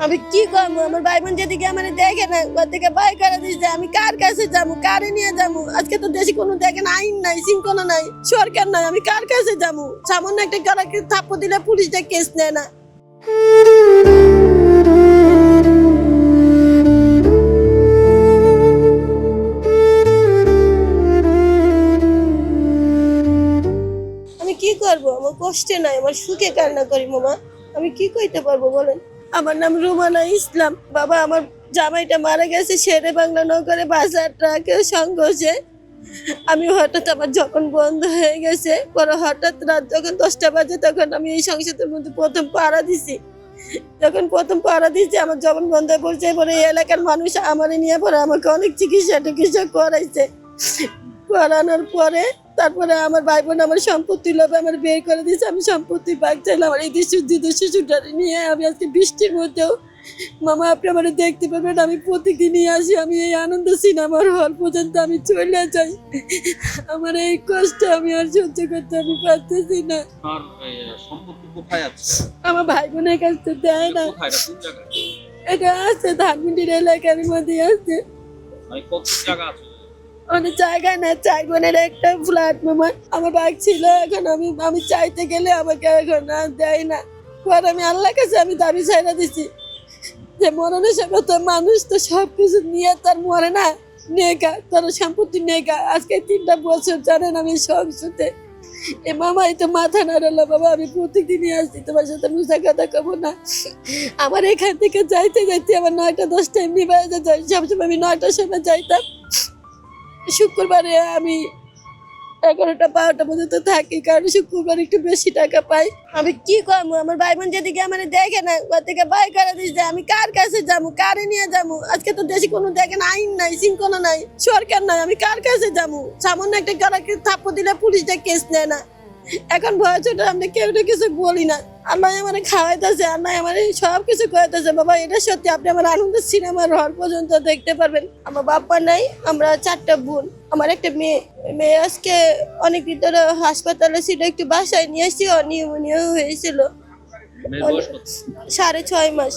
আমি কি করবো? আমার ভাই বোন যেদিকে আমার দেখে না, ঘর থেকে বাই করে দিচ্ছে। আমি কার কাছে যাবো, কারে নিয়ে যাবো? আজকে তো দেশে কোনো দেখেন আইন নাই, শৃঙ্খলা নাই, সরকার নাই। আমি কার কাছে যাবো? সামান্য একটা গলাকে থাপ্পড় দিলে পুলিশটা কেস নেয় না। আমি কি করব? আমার কষ্টে নাই, আমার সুখে কান্না করি মামা। আমি কি কইতে পারবো বলেন? আমার নাম রুমানা ইসলাম। বাবা, আমার জামাইটা মারা গেছে শেরে বাংলা নগরে বাজার ট্রাকের সংঘর্ষে। আমি হঠাৎ আমার যখন বন্ধ হয়ে গেছে, পরে হঠাৎ রাত যখন 10টা বাজে, তখন আমি এই সংসারের মধ্যে প্রথম পাড়া দিছি। যখন প্রথম পাড়া দিয়েছি, আমার যখন বন্ধ হয়ে পড়ছে, পরে এই এলাকার মানুষ আমারে নিয়ে পরে আমাকে অনেক চিকিৎসা টিকিৎসা করাইছে। করানোর পরে তারপরে আমার ভাই বোন আমার সম্পত্তি লোভে আমার বের করে দিয়েছে। আমি সম্পত্তি ভাগ চাইলাম। আমার এই দ্বিতীয় শিশুটারে নিয়ে আমি আজকে বৃষ্টির মধ্যেও মামা আপনি আমার দেখতে পাবেন, আমি প্রতিদিনই আসি। আমি এই আনন্দ সিনেমার হল পর্যন্ত আমি চলে যাই। আমার এই কষ্ট আমি আর সহ্য করতে আমি পারতেছি না। আর সম্পত্তি কোথায় আছে? আমার ভাই বোনের কাছ থেকে দেয় না। কোথায়, এটা কোন জায়গায়? এটা আছে ধানমন্ডির এলাকার মধ্যে আছে। মানে কত জায়গা আছে? অনেক জায়গায় না, 4 বোনের একটা ফ্ল্যাট মামা। আমার ভাগ ছিল, এখন আমি চাইতে গেলে আমাকে এখন আর দেয় না। পরে আমি আল্লাহর কাছে আমি দাবি ছাইড়া দিছি যে মরণের সময় তো মানুষ তো সবকিছু নিয়ে তার মরে না, নেগা তার সম্পত্তি নেগা। আজকে 3টা বছর জানেন আমি সংসদে। এ মামা এই তো মাথা নাড়ালো। বাবা, আমি প্রতিদিনই আসছি, তোমার সাথে মুসা কথা কব না। আমার এখান থেকে যাইতে যাইতে আমার 9টা 10টা এমনি বাজে যায়। সবসময় আমি 9টার সময় যাইতাম। শুক্রবারে আমি 11টা 12টা পর্যন্ত থাকি, কারণ শুক্রবার একটু বেশি টাকা পাই। আমি কি করবো? আমার ভাই বোন যেদিকে আমার দেখে না, ঘর থেকে বাই করে দিচ্ছে। আমি কার কাছে যাবো, কারে নিয়ে যাবো? আজকে তো দেশে কোনো দেখেন আইন নাই, শৃঙ্খলা নাই, সরকার নাই। আমি কার কাছে যাবো? সামান্য একটা গলাকে থাপ্পড় দিলে পুলিশটা কেস নেয় না। এখন ভয় ছোট, আমরা কেউ কিছু বলি না। আল্লাহ আমার খাওয়াইতেছে, আল্লাহ আমার সব কিছু খাওয়াইতেছে। বাবা, এটা সত্যি, আপনি আমার আনন্দ সিনেমার হল পর্যন্ত দেখতে পারবেন। আমার বাবা নাই, আমরা 4টা বোন, আমার একটা মেয়ে। মেয়ে আজকে অনেকদিন ধরে হাসপাতালে ছিল, একটু বাসায় নিয়ে আসছি, নিউমোনিয়া হয়েছিল। মেয়ের বয়স কত? 6.5 মাস।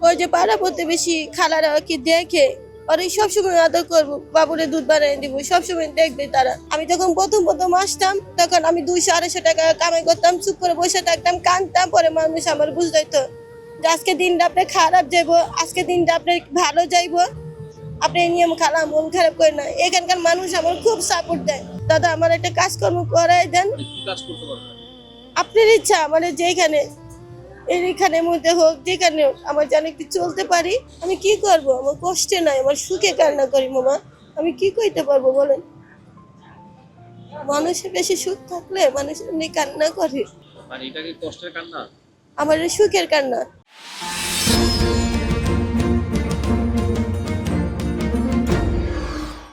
ওই যে পাড়া প্রতিবেশী খালারা কি দেখে, ওরা সবসময় আদর করবো, বাবুরে দুধ বানিয়ে দিব, সবসময় দেখবে তারা। আমি যখন প্রথম আসতাম, তখন আমি 200-250 টাকা কামাই করতাম, চুপ করে বসে থাকতাম, কাঁদতাম। পরে মানুষ আমার বুঝাইতো যে আজকে দিনটা আপনার খারাপ যাইবো, আজকে দিনটা আপনার ভালো যাইবো, আপনি এই নিয়ম খালা মন খারাপ করে না। এখানকার মানুষ আমার খুব সাপোর্ট দেয়। দাদা, আমার একটা কাজকর্ম করাই দেন। কি কাজ করতে পারবেন? আপনার ইচ্ছা, মানে যেখানে এইখানের মধ্যে হোক, যেখানে হোক, আমার যেন একটু চলতে পারি। আমি কি করব? আমার কষ্টে নাই, আমার সুখে কান্না করি মামা। আমি কি কইতে পারবো বলেন? মানুষের বেশি সুখ থাকলে মানুষ এমনি কান্না করে। মানে এটা কি কষ্টের কান্না? আমার সুখের কান্না।